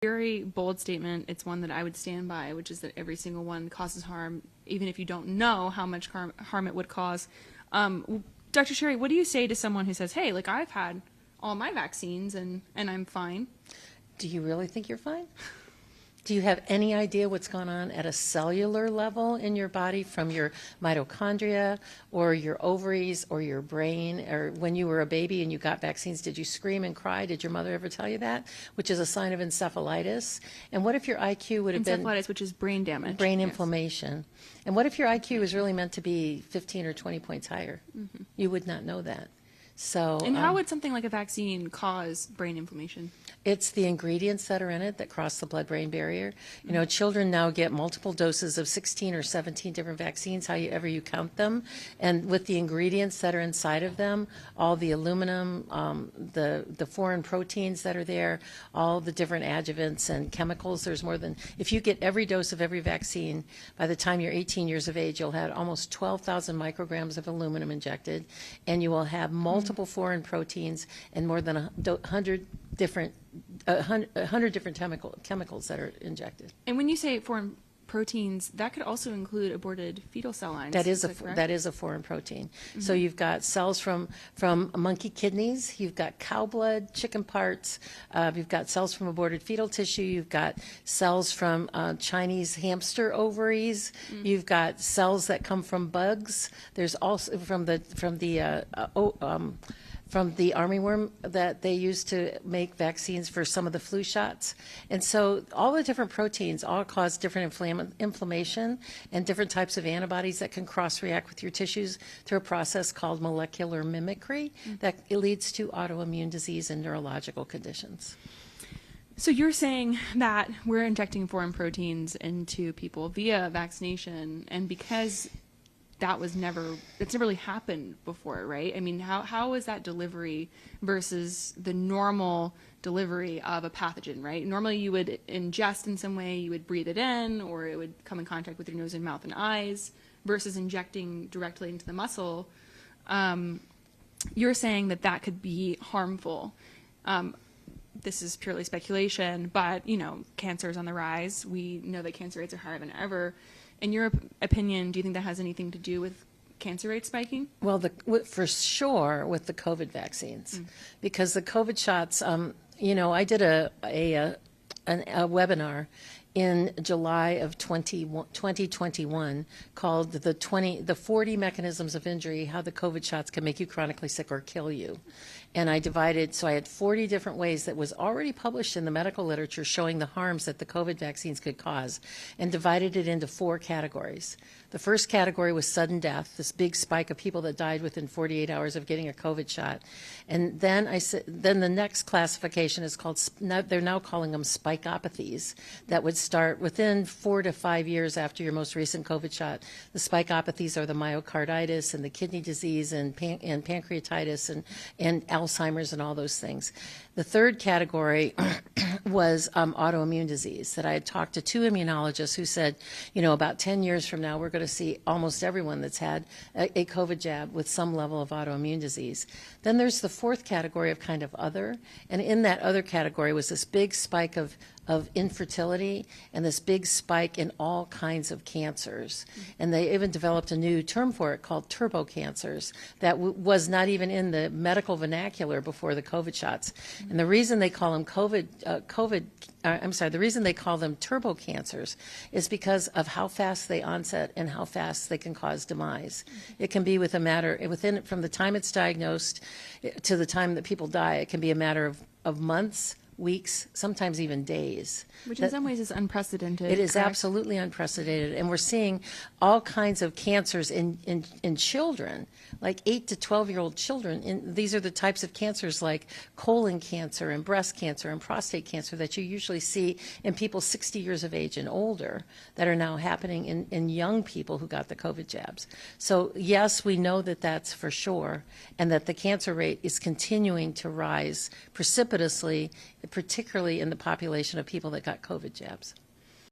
Very bold statement. It's one that I would stand by, which is that every single one causes harm, even if you don't know how much harm it would cause. Dr. Sherri, what do you say to someone who says, hey, like I've had all my vaccines and I'm fine? Do you really think you're fine? Do you have any idea what's going on at a cellular level in your body, from your mitochondria or your ovaries or your brain? Or when you were a baby and you got vaccines, did you scream and cry? Did your mother ever tell you that? Which is a sign of encephalitis. And what if your IQ would have been... Encephalitis, which is brain damage. Brain inflammation. And what if your IQ was really meant to be 15 or 20 points higher? Mm-hmm. You would not know that. So, and how would something like a vaccine cause brain inflammation? It's the ingredients that are in it that cross the blood-brain barrier. You know, children now get multiple doses of 16 or 17 different vaccines, however you count them. And with the ingredients that are inside of them, all the aluminum, the foreign proteins that are there, all the different adjuvants and chemicals, there's more than, if you get every dose of every vaccine, by the time you're 18 years of age, you'll have almost 12,000 micrograms of aluminum injected, and you will have multiple foreign proteins and more than 100 different chemicals that are injected. And when you say foreign proteins, that could also include aborted fetal cell lines. That is a foreign protein. Mm-hmm. So you've got cells from monkey kidneys, you've got cow blood, chicken parts, you've got cells from aborted fetal tissue, you've got cells from Chinese hamster ovaries, you've got cells that come from bugs. There's also from the armyworm that they use to make vaccines for some of the flu shots. And so all the different proteins all cause different inflammation and different types of antibodies that can cross-react with your tissues through a process called molecular mimicry that leads to autoimmune disease and neurological conditions. So you're saying that we're injecting foreign proteins into people via vaccination, and because it's never really happened before, right? I mean, how is that delivery versus the normal delivery of a pathogen, right? Normally you would ingest in some way, you would breathe it in, or it would come in contact with your nose and mouth and eyes, versus injecting directly into the muscle. You're saying that could be harmful. This is purely speculation, but, you know, cancer is on the rise. We know that cancer rates are higher than ever. In your opinion, do you think that has anything to do with cancer rates spiking? Well, for sure with the COVID vaccines, because the COVID shots, you know, I did a webinar in July of 2021 called the 40 mechanisms of injury, how the COVID shots can make you chronically sick or kill you. And I so I had 40 different ways that was already published in the medical literature showing the harms that the COVID vaccines could cause, and divided it into 4 categories. The first category was sudden death, this big spike of people that died within 48 hours of getting a COVID shot. And then then the next classification is called, they're now calling them spikeopathies, that would start within 4 to 5 years after your most recent COVID shot. The spikeopathies are the myocarditis and the kidney disease and pancreatitis and Alzheimer's and all those things. The third category was autoimmune disease, that I had talked to 2 immunologists who said, you know, about 10 years from now, we're going to see almost everyone that's had a COVID jab with some level of autoimmune disease. Then there's the fourth category of kind of other, and in that other category was this big spike of infertility and this big spike in all kinds of cancers. And they even developed a new term for it called turbo cancers that was not even in the medical vernacular before the COVID shots. And the reason they call them the reason they call them turbo cancers is because of how fast they onset and how fast they can cause demise. It can be from the time it's diagnosed to the time that people die, it can be a matter of months, weeks, sometimes even days. Which in some ways is unprecedented. It is correct? Absolutely unprecedented. And we're seeing all kinds of cancers in children, like 8 to 12-year-old children. These are the types of cancers like colon cancer and breast cancer and prostate cancer that you usually see in people 60 years of age and older that are now happening in young people who got the COVID jabs. So yes, we know that that's for sure, and that the cancer rate is continuing to rise precipitously, particularly in the population of people that got COVID jabs.